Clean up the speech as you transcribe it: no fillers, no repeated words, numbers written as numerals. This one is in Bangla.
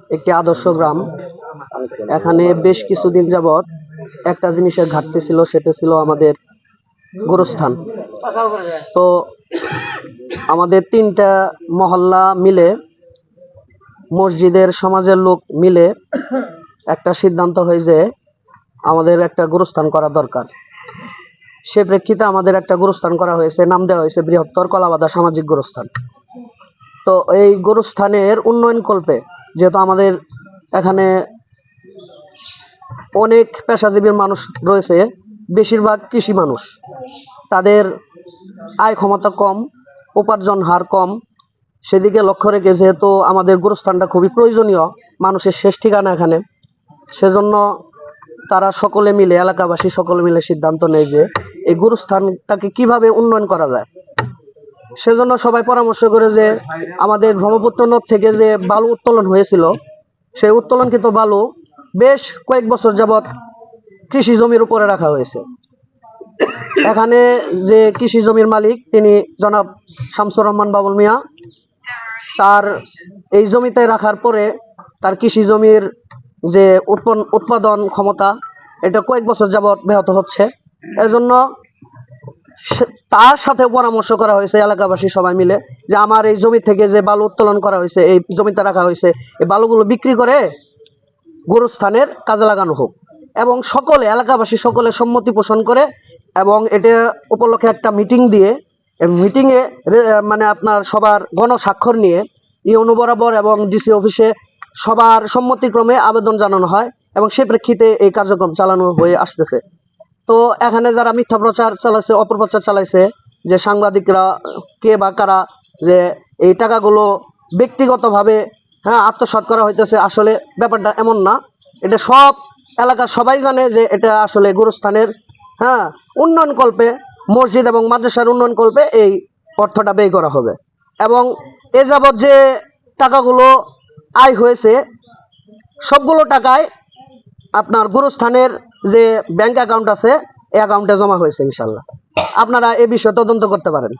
একটি আদর্শ গ্রাম। এখানে বেশ কিছুদিন যাবৎ একটা জিনিসের ঘাটতি ছিল, সেটা ছিল আমাদের গোরস্থান। তো আমাদের 3টা মহল্লা মিলে, মসজিদের সমাজের লোক মিলে একটা সিদ্ধান্ত হয় যে আমাদের একটা গোরস্থান করা দরকার। সে প্রেক্ষিতে আমাদের একটা গোরস্থান করা হয়েছে, নাম দেওয়া হয়েছে বৃহত্তর কলাবাধা সামাজিক গোরস্থান। তো এই গোরস্থানের উন্নয়ন কল্পে, যেহেতু আমাদের এখানে অনেক পেশাজীবীর মানুষ রয়েছে, বেশিরভাগ কৃষি মানুষ, তাদের আয় ক্ষমতা কম, উপার্জন হার কম, সেদিকে লক্ষ্য রেখে যেহেতু আমাদের গোরস্থানটা খুবই প্রয়োজনীয়, মানুষের শেষ ঠিকানা এখানে, সেজন্য তারা সকলে মিলে, এলাকাবাসী সকলে মিলে সিদ্ধান্ত নেয় যে এই গোরস্থানটাকে কিভাবে উন্নয়ন করা যায়। সেজন্য সবাই পরামর্শ করে যে আমাদের ব্রহ্মপুত্র নদ থেকে যে বালু উত্তোলন হয়েছিল, সেই উত্তোলনকৃত বালু বেশ কয়েক বছর যাবৎ কৃষি জমির উপরে রাখা হয়েছে। এখানে যে কৃষি জমির মালিক, তিনি জনাব শামসুর রহমান বাবুল মিয়া, তার এই জমিতে রাখার পরে তার কৃষি জমির যে উৎপাদন ক্ষমতা, এটা কয়েক বছর যাবৎ ব্যাহত হচ্ছে। এজন্য তার সাথে পরামর্শ করা হয়েছে এলাকাবাসী সবাই মিলে যে আমার এই জমি থেকে যে বালু উত্তোলন করা হয়েছে, এই জমিতে রাখা হয়েছে, এই বালুগুলো বিক্রি করে গোরস্থানের কাজে লাগানো হোক। এবং সকলে, এলাকাবাসী সকলে সম্মতি পোষণ করে এবং এটা উপলক্ষে একটা মিটিং দিয়ে, মিটিংয়ে মানে আপনার সবার গণস্বাক্ষর নিয়ে ইউনো বরাবর এবং ডিসি অফিসে সবার সম্মতিক্রমে আবেদন জানানো হয় এবং সে প্রেক্ষিতে এই কার্যক্রম চালানো হয়ে আসতেছে। তো এখানে যারা মিথ্যা প্রচার চালাইছে, অপপ্রচার চালাইছে, যে সাংবাদিকরা কে বা কারা, যে এই টাকাগুলো ব্যক্তিগতভাবে আত্মসাৎ করা হইতেছে, আসলে ব্যাপারটা এমন না। এটা সব এলাকার সবাই জানে যে এটা আসলে গোরস্থানের উন্নয়ন কল্পে, মসজিদ এবং মাদ্রাসার উন্নয়ন কল্পে এই অর্থটা ব্যয় করা হবে। এবং এ যাবৎ যে টাকাগুলো আয় হয়েছে, সবগুলো টাকায় আপনার গোরস্থানের যে ব্যাংক অ্যাকাউন্ট আছে, এই অ্যাকাউন্টে জমা হয়েছে। ইনশাল্লাহ আপনারা এ বিষয়ে তদন্ত করতে পারেন।